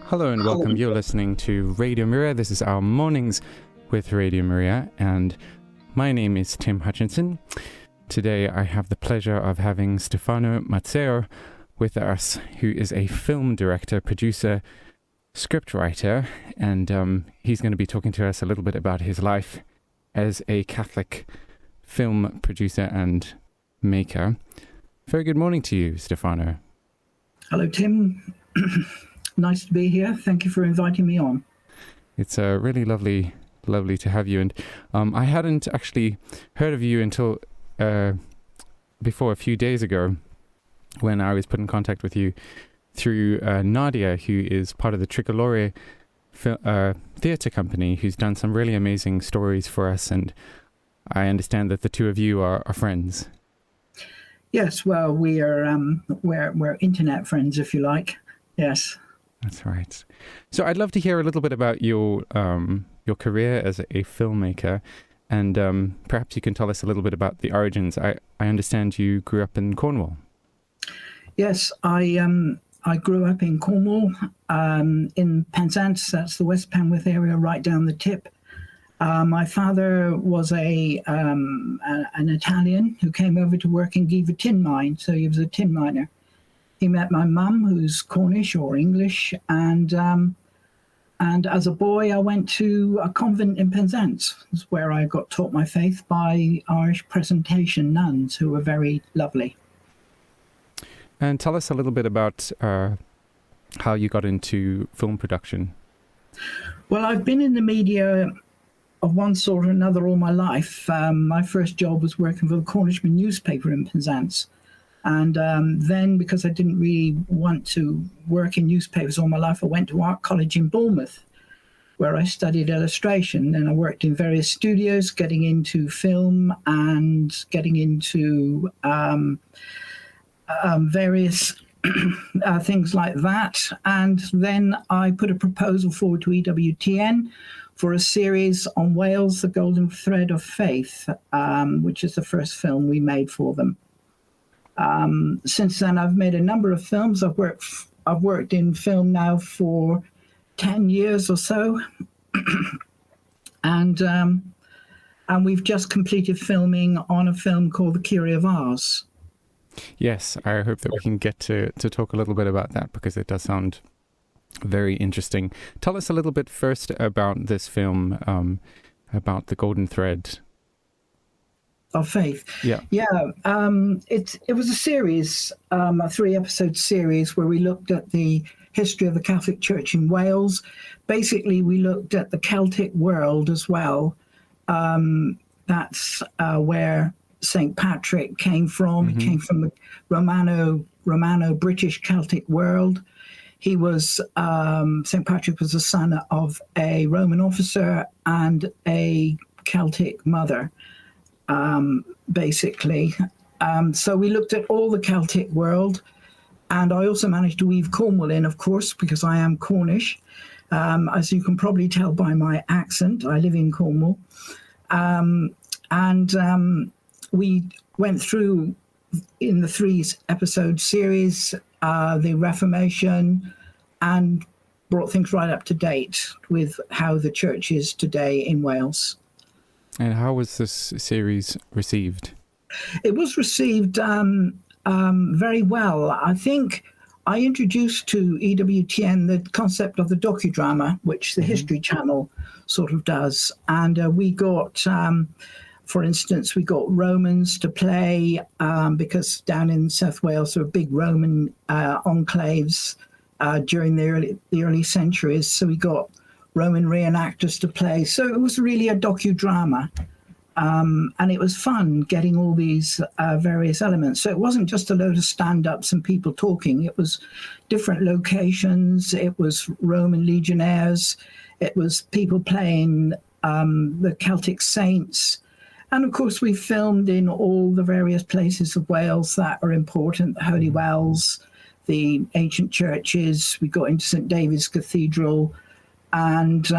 Hello and welcome. You're listening to Radio Maria. This is our Mornings with Radio Maria, and my name is Tim Hutchinson. Today I have the pleasure of having Stefano Mazzeo with us, who is a film director, producer, scriptwriter, and he's going to be talking to us a little bit about his life as a Catholic film producer and maker. Very good morning to you, Stefano. Hello, Tim. Nice to be here. Thank you for inviting me on. It's really lovely to have you. And I hadn't actually heard of you until before a few days ago, when I was put in contact with you through Nadia, who is part of the Tricolore theatre company, who's done some really amazing stories for us. And I understand that the two of you are friends. Yes, well, we're internet friends, if you like. Yes. That's right. So I'd love to hear a little bit about your career as a filmmaker, and perhaps you can tell us a little bit about the origins. I understand you grew up in Cornwall. Yes, I grew up in Cornwall, in Penzance. That's the West Penwith area, right down the tip. My father was an Italian who came over to work in Giever tin mine, so he was a tin miner. He met my mum, who's Cornish or English, and as a boy, I went to a convent in Penzance, where I got taught my faith by Irish Presentation nuns, who were very lovely. And tell us a little bit about how you got into film production. Well, I've been in the media of one sort or another all my life. My first job was working for the Cornishman newspaper in Penzance. And then, because I didn't really want to work in newspapers all my life, I went to art college in Bournemouth, where I studied illustration. And I worked in various studios, getting into film and getting into various things like that. And then I put a proposal forward to EWTN for a series on Wales, The Golden Thread of Faith, which is the first film we made for them. Since then, I've made a number of films. I've worked in film now for 10 years or so, and we've just completed filming on a film called The Kyrie of Ars. Yes, I hope that we can get to talk a little bit about that, because it does sound very interesting. Tell us a little bit first about this film, about the Golden Thread of Faith. Yeah. It was a series, a 3-episode series, where we looked at the history of the Catholic Church in Wales. Basically, we looked at the Celtic world as well. That's where St. Patrick came from. Mm-hmm. He came from the Romano-British Celtic world. He was St. Patrick was the son of a Roman officer and a Celtic mother. Basically. So we looked at all the Celtic world, and I also managed to weave Cornwall in, of course, because I am Cornish. As you can probably tell by my accent, I live in Cornwall. We went through, in the 3-episode series, the Reformation, and brought things right up to date with how the church is today in Wales. And how was this series received? It was received very well. I think I introduced to EWTN the concept of the docudrama, which the History Channel sort of does. And we got, for instance, we got Romans to play, because down in South Wales there were big Roman enclaves during the early centuries. So we got Roman reenactors to play. So it was really a docudrama. And it was fun getting all these various elements. So it wasn't just a load of stand-ups and people talking. It was different locations. It was Roman legionnaires. It was people playing the Celtic saints. And of course, we filmed in all the various places of Wales that are important, the Holy Wells, the ancient churches. We got into St. David's Cathedral, and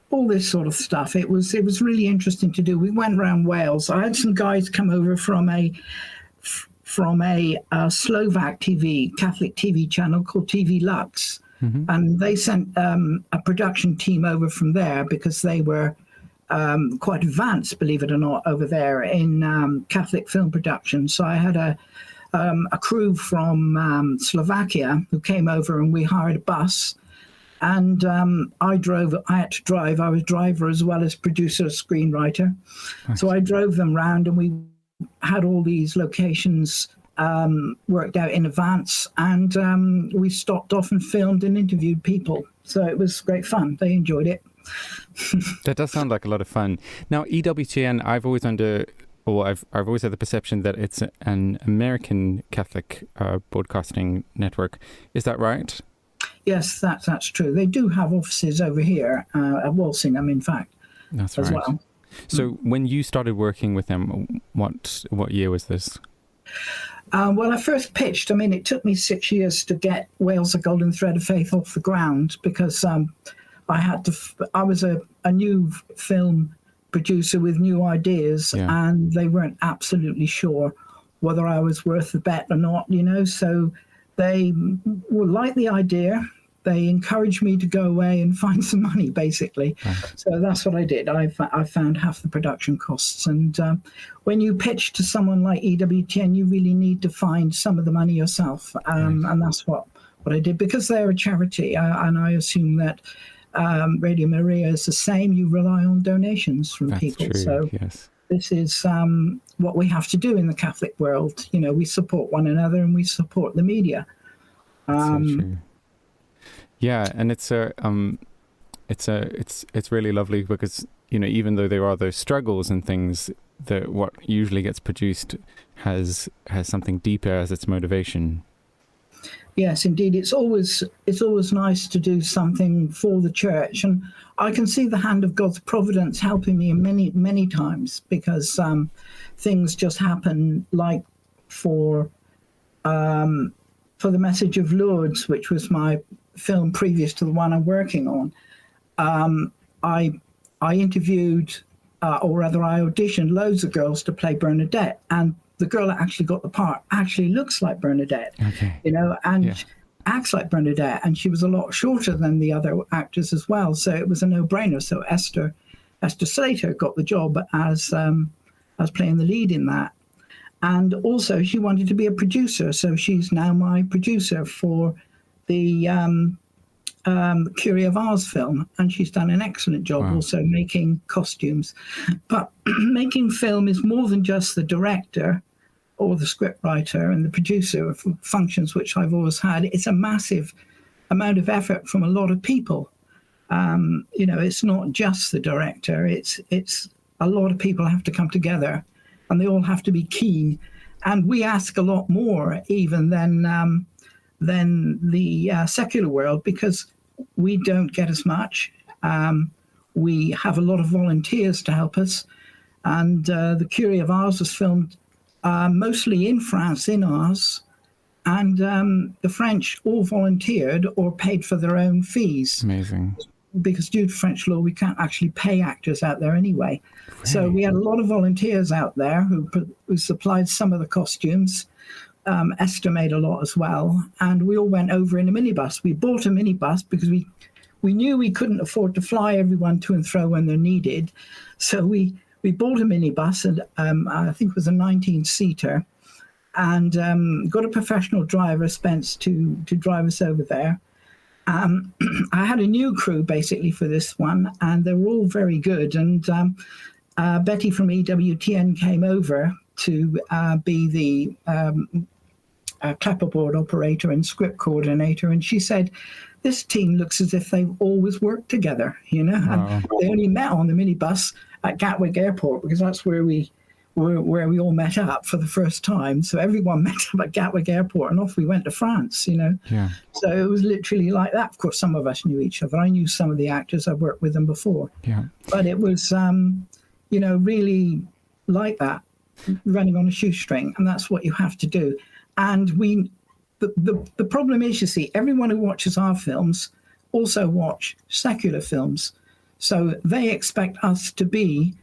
all this sort of stuff. It was really interesting to do. We went around Wales. I had some guys come over from a Slovak TV, Catholic TV channel called TV Lux. And they sent a production team over from there because they were quite advanced, believe it or not, over there in Catholic film production. So I had a crew from Slovakia who came over, and we hired a bus. And I had to drive. I was driver as well as producer, screenwriter. Nice. So I drove them round, and we had all these locations worked out in advance. And we stopped off and filmed and interviewed people. So it was great fun. They enjoyed it. That does sound like a lot of fun. Now, EWTN, I've always had the perception that it's an American Catholic broadcasting network. Is that right? Yes, that's true. They do have offices over here at Walsingham, in fact, that's as right. well. So when you started working with them, what year was this? Well, I first pitched. I mean, it took me 6 years to get Wales: A Golden Thread of Faith off the ground because I was a new film producer with new ideas, and they weren't absolutely sure whether I was worth the bet or not, so they liked the idea. They encouraged me to go away and find some money, basically. Right. So that's what I did. I found half the production costs. And when you pitch to someone like EWTN, you really need to find some of the money yourself. And that's what I did, because they're a charity. And I assume that Radio Maria is the same. You rely on donations from people. True, so yes. This is what we have to do in the Catholic world. We support one another and we support the media. So true. Yeah, and it's really lovely because even though there are those struggles and things, that what usually gets produced has something deeper as its motivation. Yes, indeed. It's always nice to do something for the church, and I can see the hand of God's providence helping me many times, because things just happen. Like for the Message of Lourdes, which was my film previous to the one I'm working on, I interviewed, or rather I auditioned loads of girls to play Bernadette, and the girl that actually got the part actually looks like Bernadette, and acts like Bernadette, and she was a lot shorter than the other actors as well, so it was a no-brainer. So Esther Slater got the job as playing the lead in that. And also she wanted to be a producer, so she's now my producer for the Curie of Ars film, and she's done an excellent job. Wow. Also making costumes. But making film is more than just the director or the scriptwriter and the producer of functions, which I've always had. It's a massive amount of effort from a lot of people. It's not just the director. It's a lot of people have to come together, and they all have to be keen. And we ask a lot more even than the secular world, because we don't get as much. We have a lot of volunteers to help us. And the Curie of Ars was filmed mostly in France, in Ars. And the French all volunteered or paid for their own fees. Amazing. Because due to French law, we can't actually pay actors out there anyway. Right. So we had a lot of volunteers out there who supplied some of the costumes. Esther made a lot as well. And we all went over in a minibus. We bought a minibus because we knew we couldn't afford to fly everyone to and fro when they're needed. So we bought a minibus, and I think it was a 19-seater, and got a professional driver, Spence, to drive us over there. I had a new crew basically for this one, and they were all very good. And Betty from EWTN came over to be the clapperboard operator and script coordinator, and she said, "This team looks as if they've always worked together." Wow. And they only met on the minibus at Gatwick Airport, because that's where we all met up for the first time. So everyone met up at Gatwick Airport, and off we went to France. Yeah. So it was literally like that. Of course, some of us knew each other. I knew some of the actors. I've worked with them before. Yeah. But it was really like that, running on a shoestring, and that's what you have to do. And the problem is, you see, everyone who watches our films also watch secular films. So they expect us to be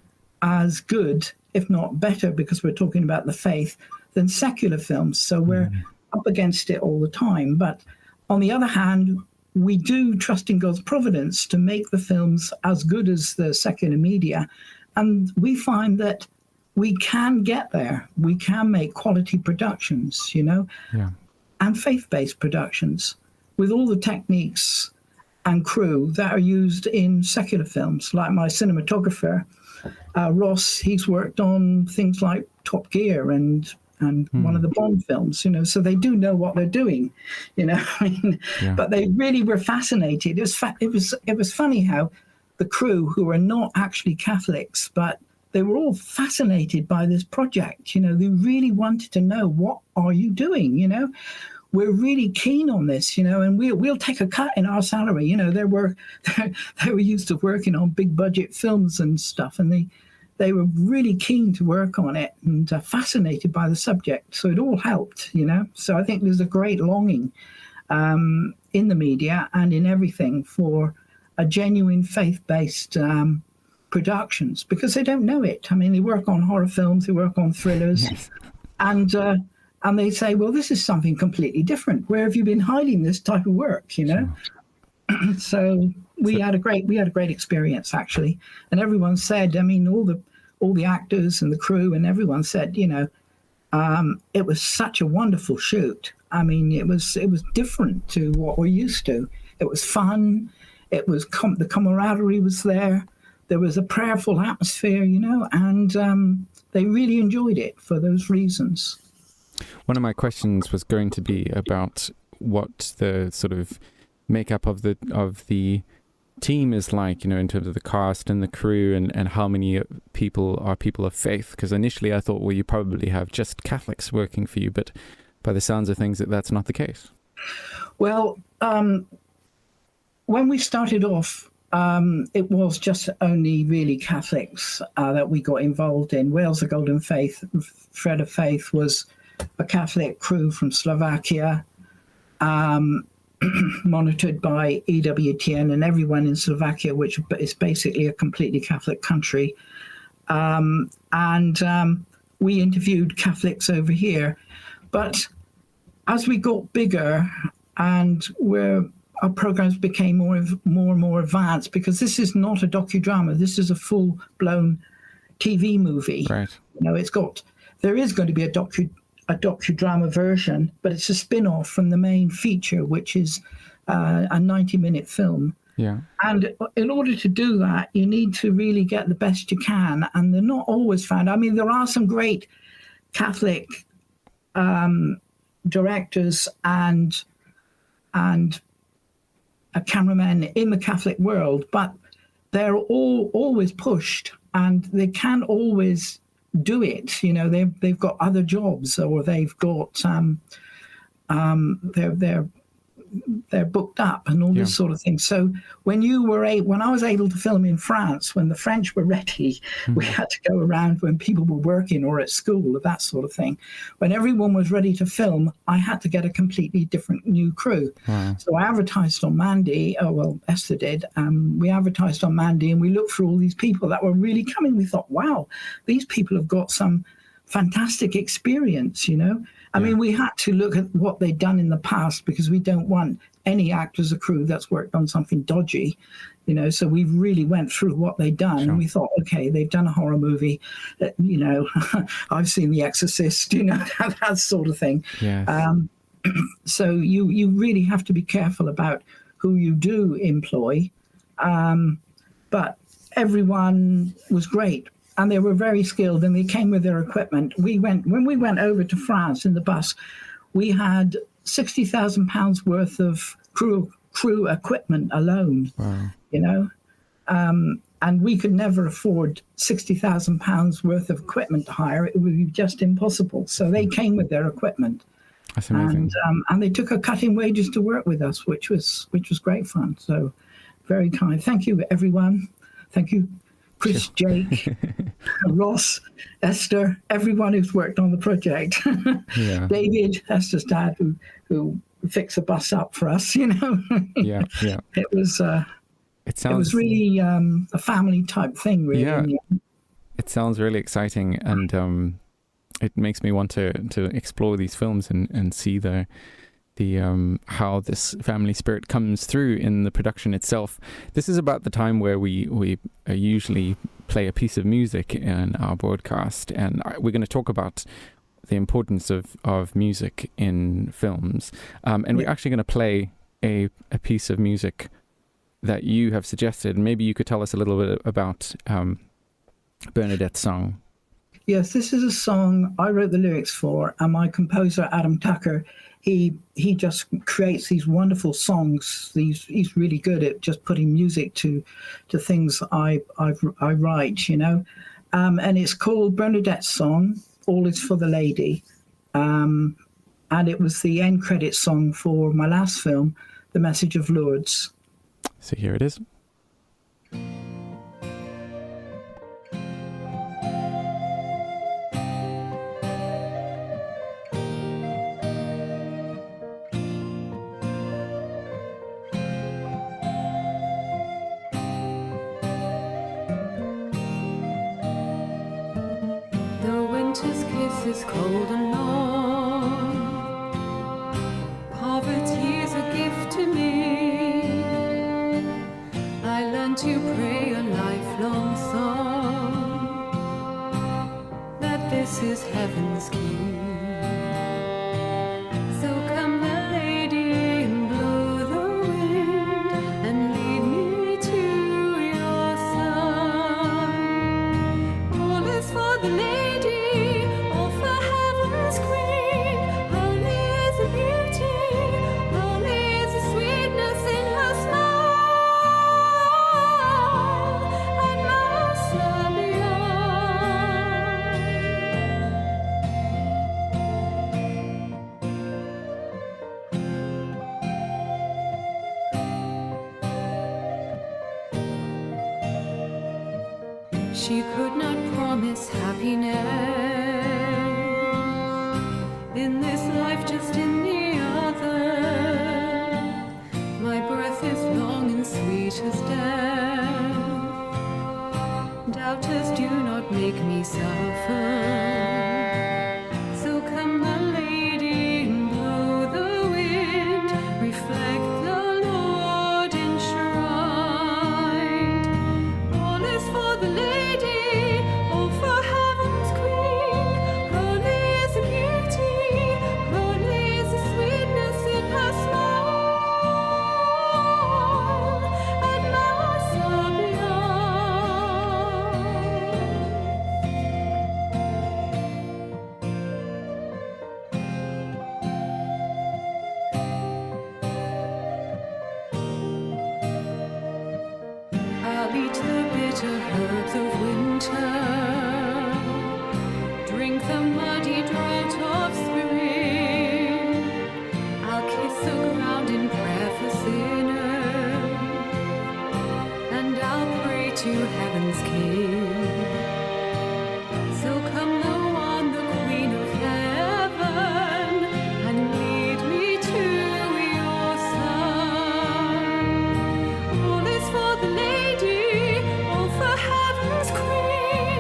as good, if not better, because we're talking about the faith, than secular films. So we're up against it all the time. But on the other hand, we do trust in God's providence to make the films as good as the secular media. And we find that we can get there. We can make quality productions, and faith-based productions with all the techniques and crew that are used in secular films. Like my cinematographer, Ross, he's worked on things like Top Gear and one of the Bond films, so they do know what they're doing, But they really were fascinated. It was funny how the crew, who are not actually Catholics, but they were all fascinated by this project. They really wanted to know, what are you doing? We're really keen on this, and we'll take a cut in our salary. They were used to working on big budget films and stuff, and they were really keen to work on it and fascinated by the subject. So it all helped, So I think there's a great longing in the media and in everything for a genuine faith-based productions, because they don't know it. I mean, they work on horror films, they work on thrillers, yes. And they say, well, this is something completely different. Where have you been hiding this type of work, Sure. So we had a great experience, actually. And everyone said, I mean, all the actors and the crew and everyone said, it was such a wonderful shoot. I mean, it was different to what we're used to. It was fun. It was the camaraderie was there. There was a prayerful atmosphere, and they really enjoyed it for those reasons. One of my questions was going to be about what the sort of makeup of the team is like, in terms of the cast and the crew, and how many people are people of faith. Because initially I thought, well, you probably have just Catholics working for you, but by the sounds of things, that's not the case. Well, when we started off, it was just only really Catholics that we got involved in. Wales, the Golden Faith, Thread of Faith was a Catholic crew from Slovakia, monitored by EWTN and everyone in Slovakia, which is basically a completely Catholic country. And we interviewed Catholics over here. But as we got bigger and our programs became more and more advanced, because this is not a docudrama, this is a full-blown TV movie. Right. There is going to be a docudrama version, but it's a spin-off from the main feature, which is a 90-minute film. Yeah. And in order to do that, you need to really get the best you can, and they're not always found. I mean, there are some great Catholic directors and a cameraman in the Catholic world, but they're always pushed, and they can't always do it. They've got other jobs, or they've got they're booked up and all this sort of thing. So when I was able to film in France, when the French were ready, we had to go around when people were working or at school or that sort of thing. When everyone was ready to film, I had to get a completely different new crew. Wow. So I advertised on Mandy. Esther did. We advertised on Mandy, and we looked for all these people that were really coming. We thought, wow, these people have got some fantastic experience, I mean, we had to look at what they'd done in the past, because we don't want any actors or crew that's worked on something dodgy, so we really went through what they'd done. Sure. And we thought, okay, they've done a horror movie, I've seen The Exorcist, that sort of thing. Yes. So you really have to be careful about who you do employ. But everyone was great. And they were very skilled, and they came with their equipment. When we went over to France in the bus, we had £60,000 worth of crew equipment alone. Wow. And we could never afford £60,000 worth of equipment to hire. It would be just impossible. So they came with their equipment. That's amazing. And they took a cut in wages to work with us, which was great fun. So very kind. Thank you, everyone. Thank you, Chris, Jake, Ross, Esther, everyone who's worked on the project. Yeah. David, Esther's dad, who fixed the bus up for us, Yeah. It was really a family type thing, really. Yeah. It sounds really exciting, and it makes me want to explore these films and see the how this family spirit comes through in the production itself. This is about the time where we usually play a piece of music in our broadcast, and we're going to talk about the importance of music in films. And we're actually going to play a piece of music that you have suggested. Maybe you could tell us a little bit about Bernadette's song. Yes, this is a song I wrote the lyrics for, and my composer Adam Tucker, he just creates these wonderful songs. He's really good at just putting music to things I write, you know. And it's called Bernadette's Song, All Is for the Lady. And it was the end credit song for my last film, The Message of Lourdes. So here it is. The winter's kiss is cold and long. Poverty's a gift to me. I learned to pray a lifelong song, that this is heaven's key. So come the lady and blow the wind and lead me to your son. All is for the lady, all for heaven's queen. Holy is the beauty, holy is the sweetness in her smile, and Mass She could not promise happiness in this life, just in the other. My breath is long and sweet as death. Doubters do not make me suffer. So come the lady and blow the wind, reflect the Lord enshrined. All is for the lady, all for heaven's queen. Holy is the beauty, holy is the sweetness in her smile, and Mass I'll eat the bitter herbs of winter, drink the muddy draught of spring. I'll kiss the ground in prayer for sinners, and I'll pray to heaven's King. So come the one, the Queen of Heaven, and lead me to your Son. All is for the lady, all for heaven's queen.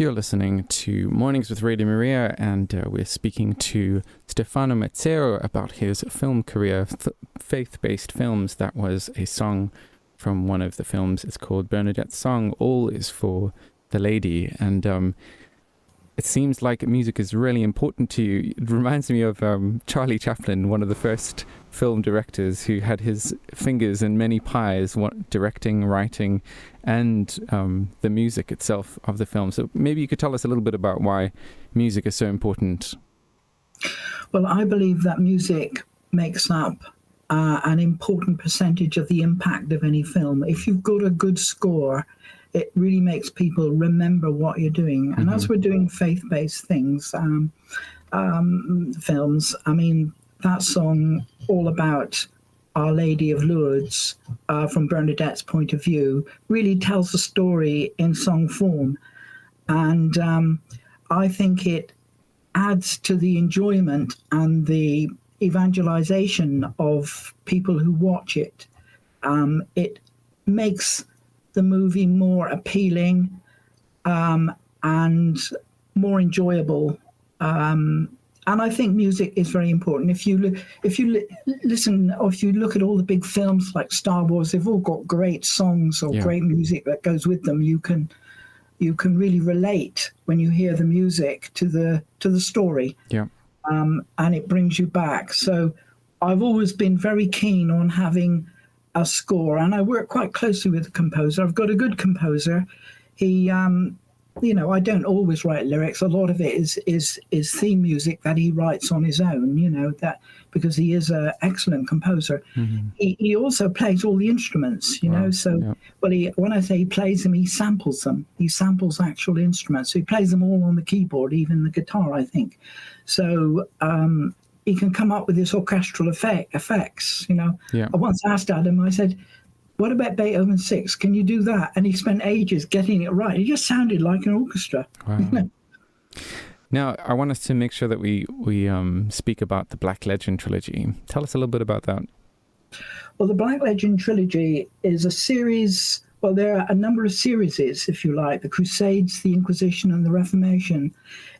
You're listening to Mornings with Radio Maria, and we're speaking to Stefano Mazzeo about his film career, faith-based films. That was a song from one of the films. It's called Bernadette's Song, All is for the Lady. And it seems like music is really important to you. It reminds me of Charlie Chaplin, one of the first film directors who had his fingers in many pies, directing, writing, and the music itself of the film. So maybe you could tell us a little bit about why music is so important. Well, I believe that music makes up an important percentage of the impact of any film. If you've got a good score, it really makes people remember what you're doing. And as we're doing faith-based things, films, I mean, that song all about Our Lady of Lourdes, from Bernadette's point of view, really tells the story in song form. And I think it adds to the enjoyment and the evangelization of people who watch it. It makes the movie more appealing and more enjoyable. And I think music is very important. If you listen, or if you look at all the big films like Star Wars, they've all got great songs or great music that goes with them. You can really relate when you hear the music to the story. Yeah. And it brings you back. So I've always been very keen on having a score, and I work quite closely with the composer. I've got a good composer. He I don't always write lyrics. A lot of it is theme music that he writes on his own, that because he is an excellent composer. Mm-hmm. He also plays all the instruments, when I say he plays them, he samples them. He samples actual instruments. So he plays them all on the keyboard, even the guitar, I think. So he can come up with this orchestral effects, I once asked Adam, I said, what about Beethoven 6? Can you do that? And he spent ages getting it right. It just sounded like an orchestra. Wow. Now, I want us to make sure that we speak about the Black Legend trilogy. Tell us a little bit about that. Well, the Black Legend trilogy is a series. Well, there are a number of series, if you like, the Crusades, the Inquisition, and the Reformation.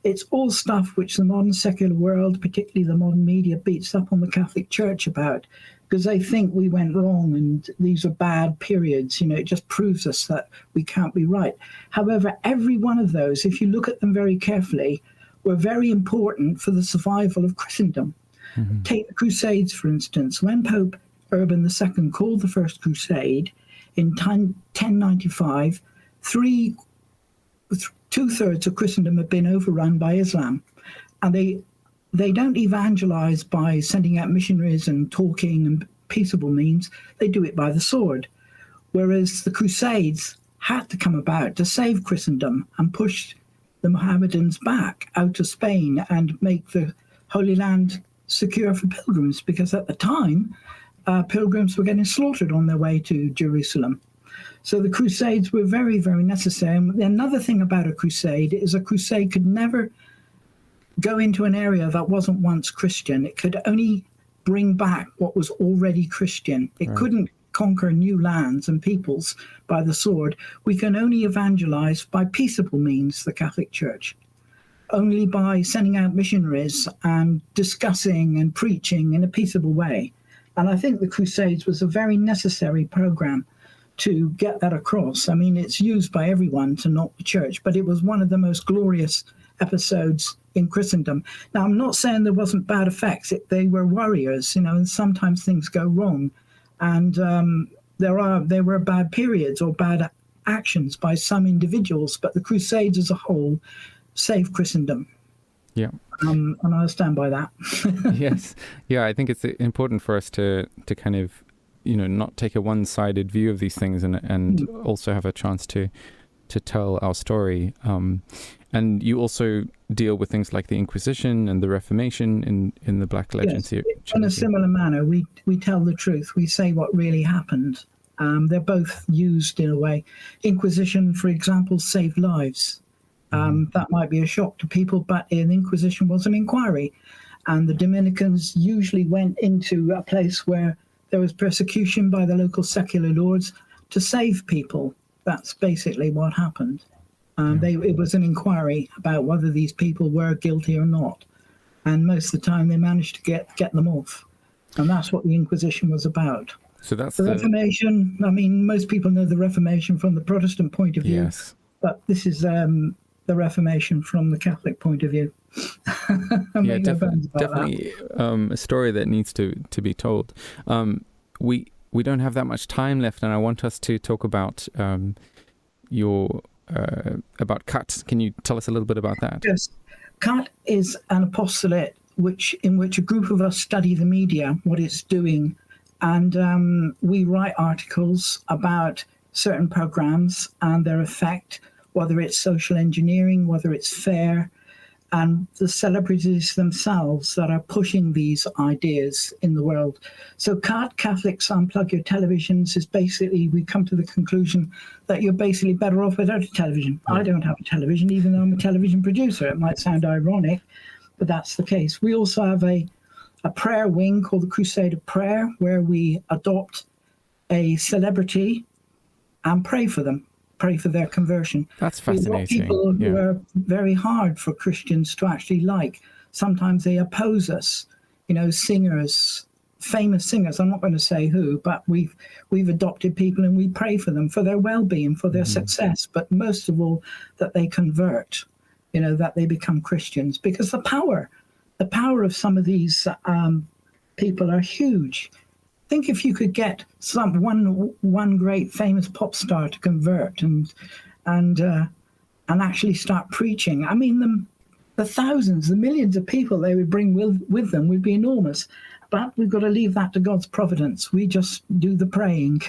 It's all stuff which the modern secular world, particularly the modern media, beats up on the Catholic Church about, because they think we went wrong and these are bad periods. It just proves us that we can't be right. However, every one of those, if you look at them very carefully, were very important for the survival of Christendom. Mm-hmm. Take the Crusades, for instance. When Pope Urban II called the First Crusade in 1095, two-thirds of Christendom had been overrun by Islam. And they don't evangelize by sending out missionaries and talking and peaceable means. They do it by the sword. Whereas the Crusades had to come about to save Christendom and push the Mohammedans back out of Spain and make the Holy Land secure for pilgrims, because at the time, pilgrims were getting slaughtered on their way to Jerusalem. So the Crusades were very, very necessary. And another thing about a crusade is a crusade could never go into an area that wasn't once Christian. It could only bring back what was already Christian. It couldn't conquer new lands and peoples by the sword. We can only evangelize by peaceable means, the Catholic Church, only by sending out missionaries and discussing and preaching in a peaceable way. And I think the Crusades was a very necessary program to get that across. I mean, it's used by everyone to knock the church, but it was one of the most glorious episodes in Christendom. Now, I'm not saying there wasn't bad effects. They were warriors, and sometimes things go wrong. And there were bad periods or bad actions by some individuals, but the Crusades as a whole saved Christendom. Yeah. And I'll stand by that. Yes. Yeah, I think it's important for us to kind of, not take a one-sided view of these things and also have a chance to tell our story. And you also deal with things like the Inquisition and the Reformation in the Black Legend series. In a similar manner, we tell the truth. We say what really happened. They're both used in a way. Inquisition, for example, saved lives. That might be a shock to people, but an Inquisition was an inquiry. And the Dominicans usually went into a place where there was persecution by the local secular lords to save people. That's basically what happened. It was an inquiry about whether these people were guilty or not. And most of the time they managed to get them off. And that's what the Inquisition was about. So that's the Reformation. I mean, most people know the Reformation from the Protestant point of view. Yes. But this is the Reformation from the Catholic point of view. Yeah, definitely a story that needs to be told. We don't have that much time left, and I want us to talk about about CUT. Can you tell us a little bit about that? Yes. CUT is an apostolate in which a group of us study the media, what it's doing, and we write articles about certain programs and their effect, whether it's social engineering, whether it's fair, and the celebrities themselves that are pushing these ideas in the world. So Catholics Unplug Your Televisions is basically, we come to the conclusion that you're basically better off without a television. I don't have a television, even though I'm a television producer. It might sound ironic, but that's the case. We also have a prayer wing called the Crusade of Prayer, where we adopt a celebrity and pray for them. Pray for their conversion. That's fascinating. People who are very hard for Christians to actually like. Sometimes they oppose us. Singers, famous singers. I'm not going to say who, but we've adopted people and we pray for them, for their well-being, for their success, but most of all that they convert. That they become Christians, because the power of some of these people are huge. Think if you could get one great famous pop star to convert and actually start preaching. I mean, the thousands, the millions of people they would bring with them would be enormous. But we've got to leave that to God's providence. We just do the praying.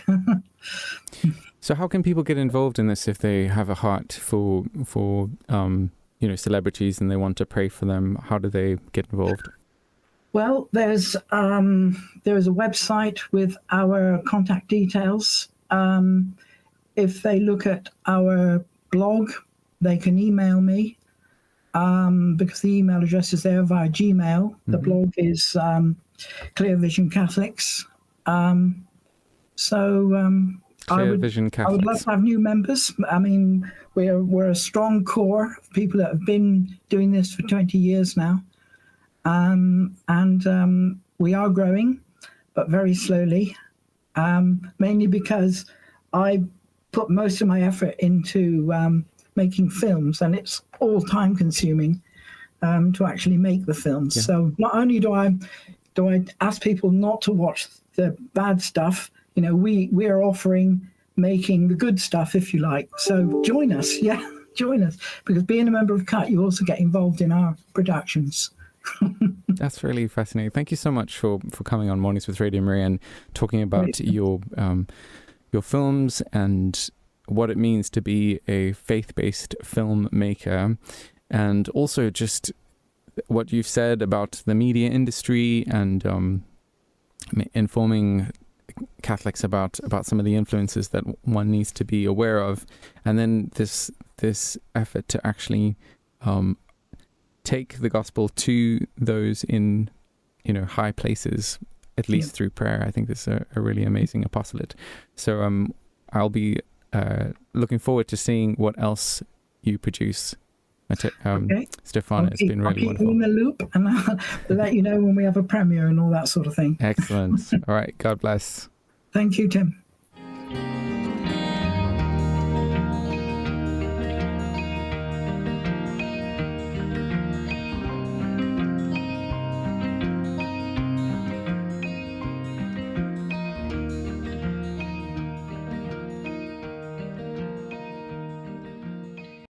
So how can people get involved in this if they have a heart for celebrities and they want to pray for them? How do they get involved? Well, there's a website with our contact details. If they look at our blog, they can email me because the email address is there via Gmail. The blog is clearvisioncatholics. I would love to have new members. I mean, we're a strong core of people that have been doing this for 20 years now. We are growing, but very slowly, mainly because I put most of my effort into making films, and it's all time consuming to actually make the films. Yeah. So not only do I ask people not to watch the bad stuff, we are offering making the good stuff, if you like. So join us, because being a member of CUT, you also get involved in our productions. That's really fascinating. Thank you so much for coming on Mornings with Radio Maria and talking about your films and what it means to be a faith-based filmmaker, and also just what you've said about the media industry and informing Catholics about some of the influences that one needs to be aware of, and then this effort to actually take the gospel to those in high places, at least through prayer. I think this is a really amazing apostolate. So I'll be looking forward to seeing what else you produce. Stefano, it's been really wonderful. I'll keep you in the loop, and I'll let you know when we have a premiere and all that sort of thing. Excellent. All right, God bless. Thank you, Tim.